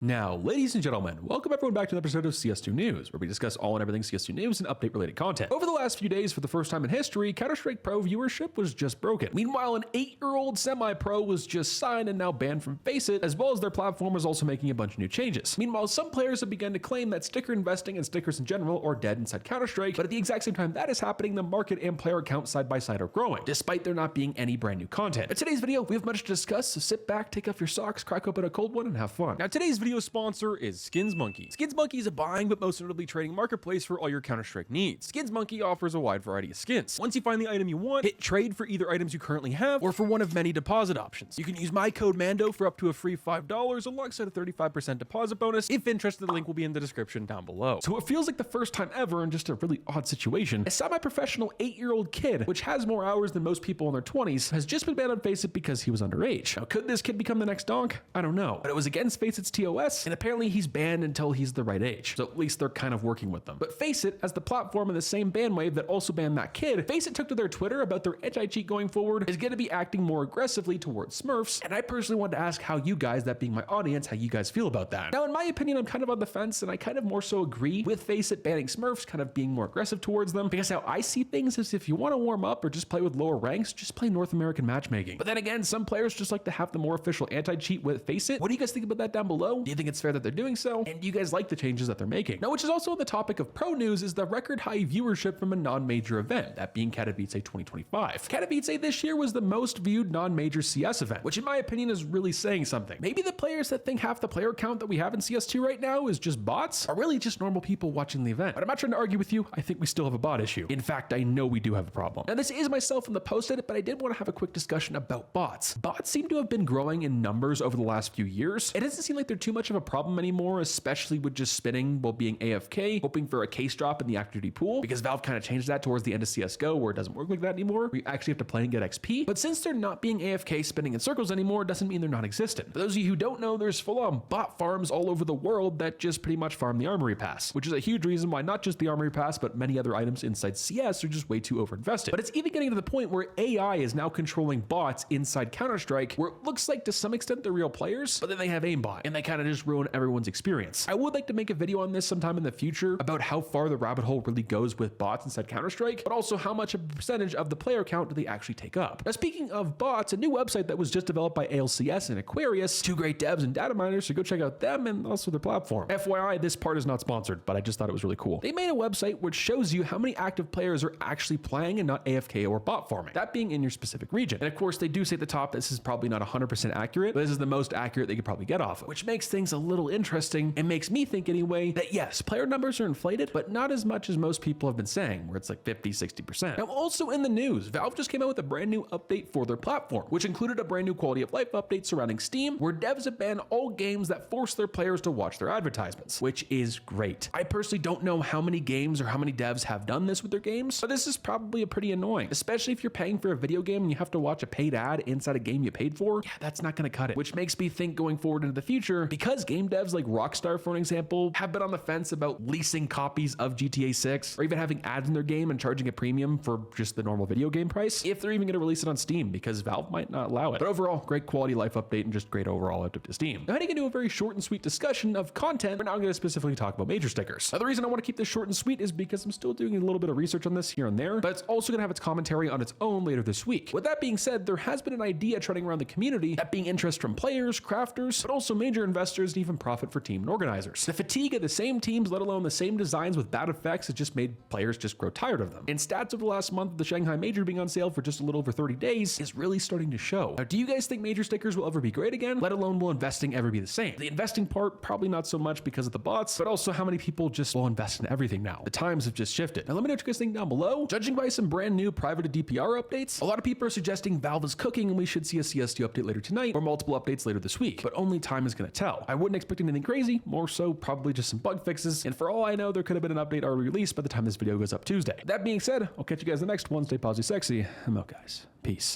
Now, ladies and gentlemen, welcome everyone back to another episode of CS2 News, where we discuss all and everything CS2 News and update-related content. Over the last few days, for the first time in history, Counter-Strike Pro viewership was just broken. Meanwhile, an 8-year-old semi-pro was just signed and now banned from FACEIT, as well as their platform is also making a bunch of new changes. Meanwhile, some players have begun to claim that sticker investing and stickers in general are dead inside Counter-Strike, but at the exact same time that is happening, the market and player count side by side are growing, despite there not being any brand new content. In today's video, we have much to discuss, so sit back, take off your socks, crack open a cold one, and have fun. Now, today's video sponsor is SkinsMonkey. SkinsMonkey is a buying but most notably trading marketplace for all your Counter-Strike needs. SkinsMonkey offers a wide variety of skins. Once you find the item you want, hit trade for either items you currently have or for one of many deposit options. You can use my code MANDO for up to a free $5 alongside a 35% deposit bonus. If interested, the link will be in the description down below. So it feels like the first time ever in just a really odd situation, a semi-professional 8-year-old kid, which has more hours than most people in their 20s, has just been banned on FACEIT because he was underage. Now, could this kid become the next donk? I don't know. But it was against FACEIT's TOS, and apparently he's banned until he's the right age. So at least they're kind of working with them. But FACEIT, as the platform in the same ban wave that also banned that kid, FACEIT took to their Twitter about their anti-cheat going forward is going to be acting more aggressively towards Smurfs, and I personally wanted to ask how you guys, that being my audience, how you guys feel about that. Now, in my opinion, I'm kind of on the fence, and I kind of more so agree with FACEIT banning Smurfs, kind of being more aggressive towards them, because how I see things is if you want to warm up or just play with lower ranks, just play North American matchmaking. But then again, some players just like to have the more official anti-cheat with FACEIT. What do you guys think about that down below? Do you think it's fair that they're doing so? And do you guys like the changes that they're making? Now, which is also on the topic of pro news, is the record high viewership from a non-major event, that being Katowice 2025. Katowice this year was the most viewed non-major CS event, which in my opinion is really saying something. Maybe the players that think half the player count that we have in CS2 right now is just bots are really just normal people watching the event. But I'm not trying to argue with you. I think we still have a bot issue. In fact, I know we do have a problem. Now, this is myself in the post edit, but I did want to have a quick discussion about bots. Bots seem to have been growing in numbers over the last few years. It doesn't seem like they're too much of a problem anymore, especially with just spinning while being AFK, hoping for a case drop in the activity pool, because Valve kind of changed that towards the end of CSGO, where it doesn't work like that anymore. We actually have to play and get XP. But since they're not being AFK spinning in circles anymore, doesn't mean they're non-existent. For those of you who don't know, there's full-on bot farms all over the world that just pretty much farm the armory pass, which is a huge reason why not just the armory pass, but many other items inside CS are just way too overinvested. But it's even getting to the point where AI is now controlling bots inside Counter-Strike, where it looks like to some extent they're real players, but then they have aimbot, and they kind of just ruin everyone's experience. I would like to make a video on this sometime in the future about how far the rabbit hole really goes with bots inside Counter-Strike, but also how much of a percentage of the player count do they actually take up. Now, speaking of bots, a new website that was just developed by ALCS and Aquarius, two great devs and data miners, so go check out them and also their platform. FYI, this part is not sponsored, but I just thought it was really cool. They made a website which shows you how many active players are actually playing and not AFK or bot farming, that being in your specific region. And of course, they do say at the top this is probably not 100% accurate, but this is the most accurate they could probably get off of, which makes things a little interesting and makes me think anyway that yes, player numbers are inflated, but not as much as most people have been saying, where it's like 50-60%. Now, also in the news, Valve just came out with a brand new update for their platform, which included a brand new quality of life update surrounding Steam, where devs have banned all games that force their players to watch their advertisements, which is great. I personally don't know how many games or how many devs have done this with their games, but this is probably pretty annoying, especially if you're paying for a video game and you have to watch a paid ad inside a game you paid for. Yeah, that's not going to cut it, which makes me think going forward into the future, because game devs like Rockstar, for an example, have been on the fence about leasing copies of GTA 6 or even having ads in their game and charging a premium for just the normal video game price, if they're even going to release it on Steam, because Valve might not allow it. But overall, great quality life update and just great overall update to Steam. Now, heading into a very short and sweet discussion of content, we're now going to specifically talk about major stickers. Now, the reason I want to keep this short and sweet is because I'm still doing a little bit of research on this here and there, but it's also going to have its commentary on its own later this week. With that being said, there has been an idea trending around the community, that being interest from players, crafters, but also major investors and even profit for team and organizers. The fatigue of the same teams, let alone the same designs with bad effects, has just made players just grow tired of them. And stats over the last month of the Shanghai Major being on sale for just a little over 30 days is really starting to show. Now, do you guys think major stickers will ever be great again? Let alone will investing ever be the same? The investing part, probably not so much because of the bots, but also how many people just will invest in everything now. The times have just shifted. Now, let me know what you guys think down below. Judging by some brand new private DPR updates, a lot of people are suggesting Valve is cooking and we should see a CS2 update later tonight or multiple updates later this week, but only time is going to tell. I wouldn't expect anything crazy, more so probably just some bug fixes, and for all I know, there could have been an update already released by the time this video goes up Tuesday. That being said, I'll catch you guys in the next one. Stay positive, sexy. I'm out, guys. Peace.